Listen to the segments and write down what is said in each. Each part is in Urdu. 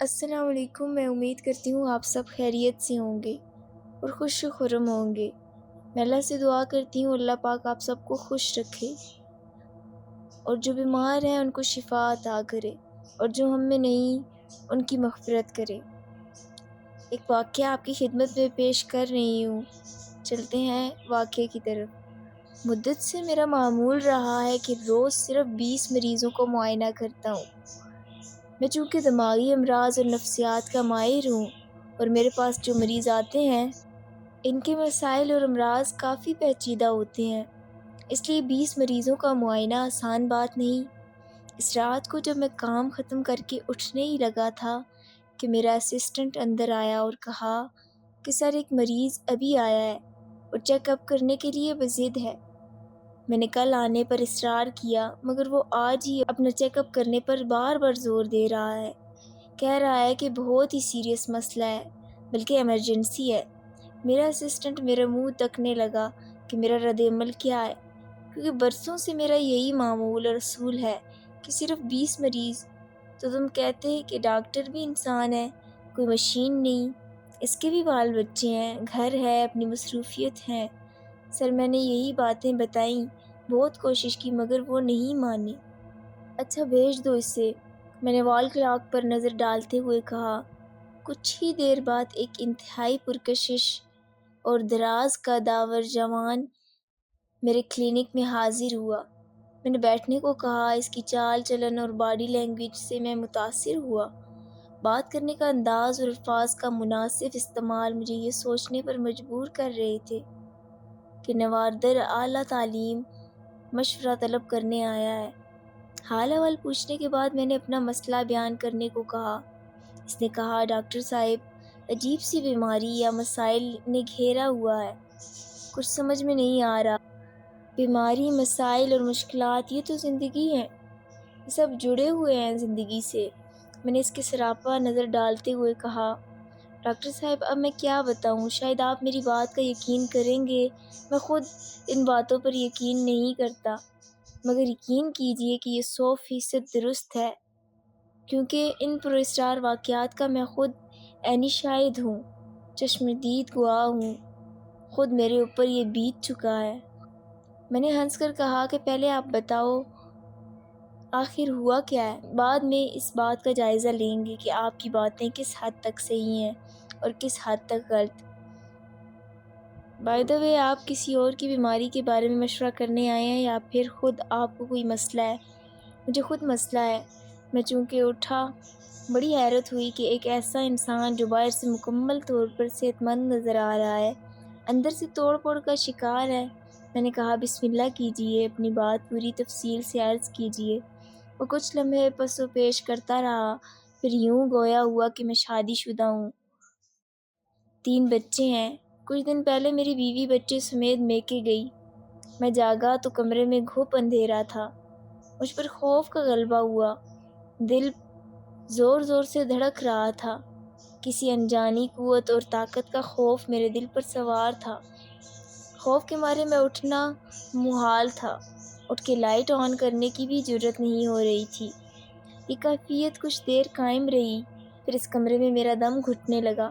السلام علیکم۔ میں امید کرتی ہوں آپ سب خیریت سے ہوں گے اور خوش و خرم ہوں گے۔ میں اللہ سے دعا کرتی ہوں اللہ پاک آپ سب کو خوش رکھے اور جو بیمار ہیں ان کو شفا عطا کرے اور جو ہم میں نہیں ان کی مغفرت کرے۔ ایک واقعہ آپ کی خدمت میں پیش کر رہی ہوں۔ چلتے ہیں واقعے کی طرف۔ مدت سے میرا معمول رہا ہے کہ روز صرف 20 مریضوں کو معائنہ کرتا ہوں۔ میں چونکہ دماغی امراض اور نفسیات کا ماہر ہوں اور میرے پاس جو مریض آتے ہیں ان کے مسائل اور امراض کافی پیچیدہ ہوتے ہیں، اس لیے 20 مریضوں کا معائنہ آسان بات نہیں۔ اس رات کو جب میں کام ختم کر کے اٹھنے ہی لگا تھا کہ میرا اسسٹنٹ اندر آیا اور کہا کہ سر ایک مریض ابھی آیا ہے اور چیک اپ کرنے کے لیے بضد ہے۔ میں نے کل آنے پر اصرار کیا مگر وہ آج ہی اپنا چیک اپ کرنے پر بار بار زور دے رہا ہے۔ کہہ رہا ہے کہ بہت ہی سیریس مسئلہ ہے بلکہ ایمرجنسی ہے۔ میرا اسسٹنٹ میرا منہ تکنے لگا کہ میرا رد عمل کیا ہے، کیونکہ برسوں سے میرا یہی معمول اور اصول ہے کہ صرف 20 مریض تو تم کہتے کہ ڈاکٹر بھی انسان ہے، کوئی مشین نہیں، اس کے بھی بال بچے ہیں، گھر ہے، اپنی مصروفیت ہیں۔ سر میں نے یہی باتیں بتائیں، بہت کوشش کی مگر وہ نہیں مانی۔ اچھا بھیج دو اسے، میں نے وال کلاک پر نظر ڈالتے ہوئے کہا۔ کچھ ہی دیر بعد ایک انتہائی پرکشش اور دراز کا داور جوان میرے کلینک میں حاضر ہوا۔ میں نے بیٹھنے کو کہا۔ اس کی چال چلن اور باڈی لینگویج سے میں متاثر ہوا۔ بات کرنے کا انداز اور الفاظ کا مناسب استعمال مجھے یہ سوچنے پر مجبور کر رہے تھے کہ نوادر اعلیٰ تعلیم مشورہ طلب کرنے آیا ہے۔ حال احوال پوچھنے کے بعد میں نے اپنا مسئلہ بیان کرنے کو کہا۔ اس نے کہا ڈاکٹر صاحب عجیب سی بیماری یا مسائل نے گھیرا ہوا ہے، کچھ سمجھ میں نہیں آ رہا۔ بیماری، مسائل اور مشکلات یہ تو زندگی ہے، یہ سب جڑے ہوئے ہیں زندگی سے۔ میں نے اس کے سراپا نظر ڈالتے ہوئے کہا ڈاکٹر صاحب اب میں کیا بتاؤں، شاید آپ میری بات کا یقین کریں گے، میں خود ان باتوں پر یقین نہیں کرتا، مگر یقین کیجئے کہ یہ 100% درست ہے، کیونکہ ان پراسرار واقعات کا میں خود عینی شاہد ہوں، چشمدید گواہ ہوں، خود میرے اوپر یہ بیت چکا ہے۔ میں نے ہنس کر کہا کہ پہلے آپ بتاؤ آخر ہوا کیا ہے، بعد میں اس بات کا جائزہ لیں گے کہ آپ کی باتیں کس حد تک صحیح ہیں اور کس حد تک غلط۔ بائی دا وے آپ کسی اور کی بیماری کے بارے میں مشورہ کرنے آئے ہیں یا پھر خود آپ کو کوئی مسئلہ ہے؟ مجھے خود مسئلہ ہے۔ میں چونکہ اٹھا، بڑی حیرت ہوئی کہ ایک ایسا انسان جو باہر سے مکمل طور پر صحت مند نظر آ رہا ہے اندر سے توڑ پھوڑ کا شکار ہے۔ میں نے کہا بسم اللہ کیجئے، اپنی بات پوری تفصیل سے عرض کیجئے۔ وہ کچھ لمحے پس و پیش کرتا رہا، پھر یوں گویا ہوا کہ میں شادی شدہ ہوں، 3 بچے ہیں۔ کچھ دن پہلے میری بیوی بچے سمیت میکے گئی۔ میں جاگا تو کمرے میں گھپ اندھیرا تھا۔ مجھ پر خوف کا غلبہ ہوا، دل زور زور سے دھڑک رہا تھا، کسی انجانی قوت اور طاقت کا خوف میرے دل پر سوار تھا۔ خوف کے مارے میں اٹھنا محال تھا، اٹھ کے لائٹ آن کرنے کی بھی جرات نہیں ہو رہی تھی۔ یہ کیفیت کچھ دیر قائم رہی، پھر اس کمرے میں میرا دم گھٹنے لگا،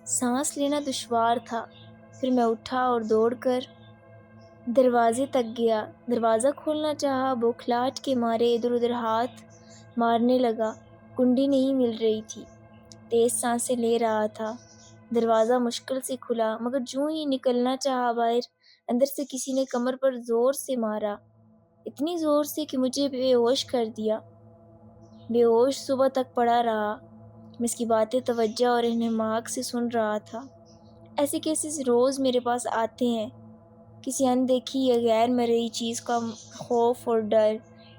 سانس لینا دشوار تھا۔ پھر میں اٹھا اور دوڑ کر دروازے تک گیا، دروازہ کھولنا چاہا، بوکھلاہٹ کے مارے ادھر ادھر ہاتھ مارنے لگا، کنڈی نہیں مل رہی تھی، تیز سانسیں لے رہا تھا۔ دروازہ مشکل سے کھلا مگر جوں ہی نکلنا چاہا باہر، اندر سے کسی نے کمر پر زور سے مارا، اتنی زور سے کہ مجھے بے ہوش کر دیا۔ بے ہوش صبح تک پڑا رہا۔ میں اس کی باتیں توجہ اور انہماک سے سن رہا تھا۔ ایسے کیسز روز میرے پاس آتے ہیں، کسی اندیکھی یا غیر مرئی چیز کا خوف اور ڈر،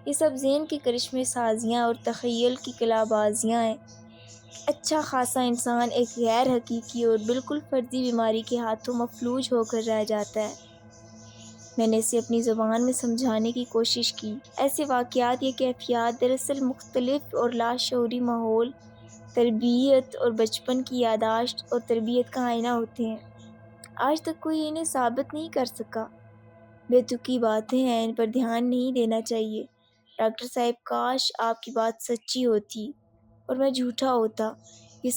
یہ سب ذہن کی کرشمے سازیاں اور تخیل کی قلع بازیاں ہیں۔ اچھا خاصا انسان ایک غیر حقیقی اور بالکل فرضی بیماری کے ہاتھوں مفلوج ہو کر رہ جاتا ہے۔ میں نے اسے اپنی زبان میں سمجھانے کی کوشش کی۔ ایسے واقعات یا کیفیات دراصل مختلف اور لاشعوری ماحول، تربیت اور بچپن کی یادداشت اور تربیت کا آئینہ ہوتے ہیں۔ آج تک کوئی انہیں ثابت نہیں کر سکا۔ بے تکی باتیں ہیں، ان پر دھیان نہیں دینا چاہیے۔ ڈاکٹر صاحب کاش آپ کی بات سچی ہوتی اور میں جھوٹا ہوتا، یہ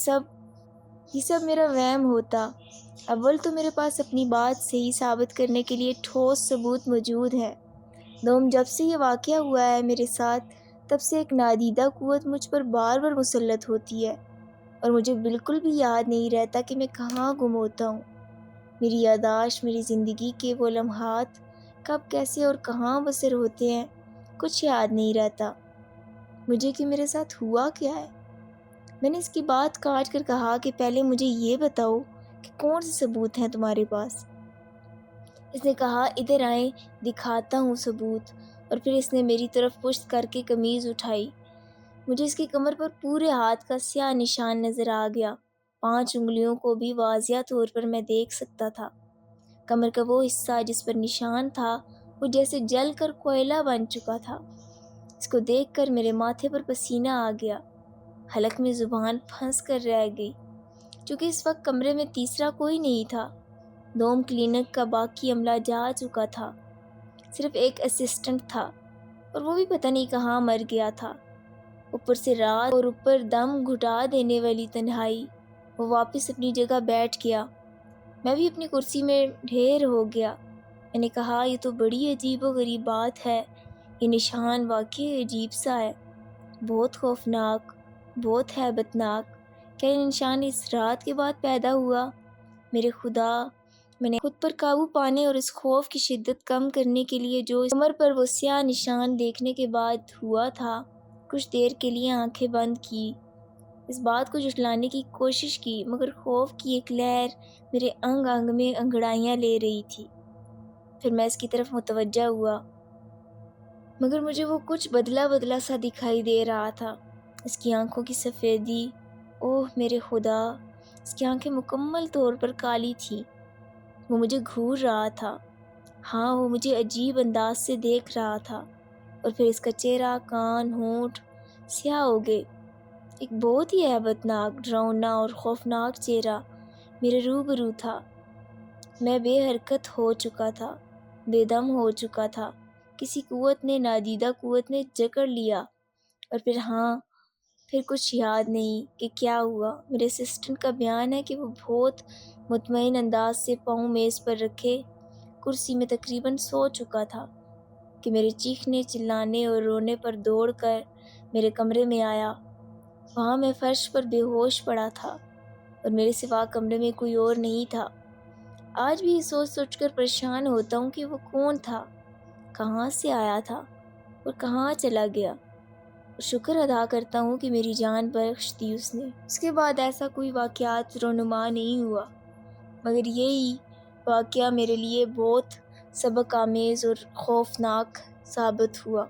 سب میرا وہم ہوتا۔ اول تو میرے پاس اپنی بات صحیح ثابت کرنے کے لیے ٹھوس ثبوت موجود ہے۔ دوم، جب سے یہ واقعہ ہوا ہے میرے ساتھ، تب سے ایک نادیدہ قوت مجھ پر بار بار مسلط ہوتی ہے، اور مجھے بالکل بھی یاد نہیں رہتا کہ میں کہاں گم ہوتا ہوں۔ میری یادداشت، میری زندگی کے وہ لمحات کب، کیسے اور کہاں بسر ہوتے ہیں، کچھ یاد نہیں رہتا مجھے کہ میرے ساتھ ہوا کیا ہے۔ میں نے اس کی بات کاٹ کر کہا کہ پہلے مجھے یہ بتاؤ کہ کون سے ثبوت ہیں تمہارے پاس۔ اس نے کہا، ادھر آئیں، دکھاتا ہوں ثبوت، اور پھر اس نے میری طرف پشت کر کے قمیض اٹھائی۔ مجھے اس کی کمر پر پورے ہاتھ کا سیاہ نشان نظر آ گیا، 5 انگلیوں کو بھی واضح طور پر میں دیکھ سکتا تھا۔ کمر کا وہ حصہ جس پر نشان تھا وہ جیسے جل کر کوئلہ بن چکا تھا۔ اس کو دیکھ کر میرے ماتھے پر پسینہ آ گیا، حلق میں زبان پھنس کر رہ گئی، چونکہ اس وقت کمرے میں تیسرا کوئی نہیں تھا۔ دوم کلینک کا باقی عملہ جا چکا تھا، صرف ایک اسسٹنٹ تھا، اور وہ بھی پتہ نہیں کہاں مر گیا تھا۔ اوپر سے رات اور اوپر دم گھٹا دینے والی تنہائی۔ وہ واپس اپنی جگہ بیٹھ گیا، میں بھی اپنی کرسی میں ڈھیر ہو گیا۔ میں نے کہا، یہ تو بڑی عجیب و غریب بات ہے، یہ نشان واقعی عجیب سا ہے، بہت خوفناک، بہت ہیبت ناک۔ کیا یہ نشان اس رات کے بعد پیدا ہوا؟ میرے خدا، میں نے خود پر قابو پانے اور اس خوف کی شدت کم کرنے کے لیے جو اس کمر پر وہ سیاہ نشان دیکھنے کے بعد ہوا تھا، کچھ دیر کے لیے آنکھیں بند کی، اس بات کو جھٹلانے کی کوشش کی، مگر خوف کی ایک لہر میرے انگ انگ میں انگڑائیاں لے رہی تھی۔ پھر میں اس کی طرف متوجہ ہوا، مگر مجھے وہ کچھ بدلا بدلا سا دکھائی دے رہا تھا۔ اس کی آنکھوں کی سفیدی، اوہ میرے خدا، اس کی آنکھیں مکمل طور پر کالی تھیں۔ وہ مجھے گھور رہا تھا، ہاں وہ مجھے عجیب انداز سے دیکھ رہا تھا، اور پھر اس کا چہرہ، کان، ہونٹ سیاہ ہو گئے۔ ایک بہت ہی ہیبت ناک، ڈراؤنا اور خوفناک چہرہ میرے روبرو تھا۔ میں بے حرکت ہو چکا تھا، بے دم ہو چکا تھا، کسی قوت نے، نادیدہ قوت نے جکڑ لیا، اور پھر کچھ یاد نہیں کہ کیا ہوا۔ میرے اسسٹنٹ کا بیان ہے کہ وہ بہت مطمئن انداز سے پاؤں میز پر رکھے کرسی میں تقریباً سو چکا تھا کہ میرے چیخنے، چلانے اور رونے پر دوڑ کر میرے کمرے میں آیا۔ وہاں میں فرش پر بے ہوش پڑا تھا، اور میرے سوا کمرے میں کوئی اور نہیں تھا۔ آج بھی یہ سوچ سوچ کر پریشان ہوتا ہوں کہ وہ کون تھا، کہاں سے آیا تھا اور کہاں چلا گیا، اور شکر ادا کرتا ہوں کہ میری جان بخش دی اس نے۔ اس کے بعد ایسا کوئی واقعات رونما نہیں ہوا، مگر یہی واقعہ میرے لیے بہت سبق آمیز اور خوفناک ثابت ہوا۔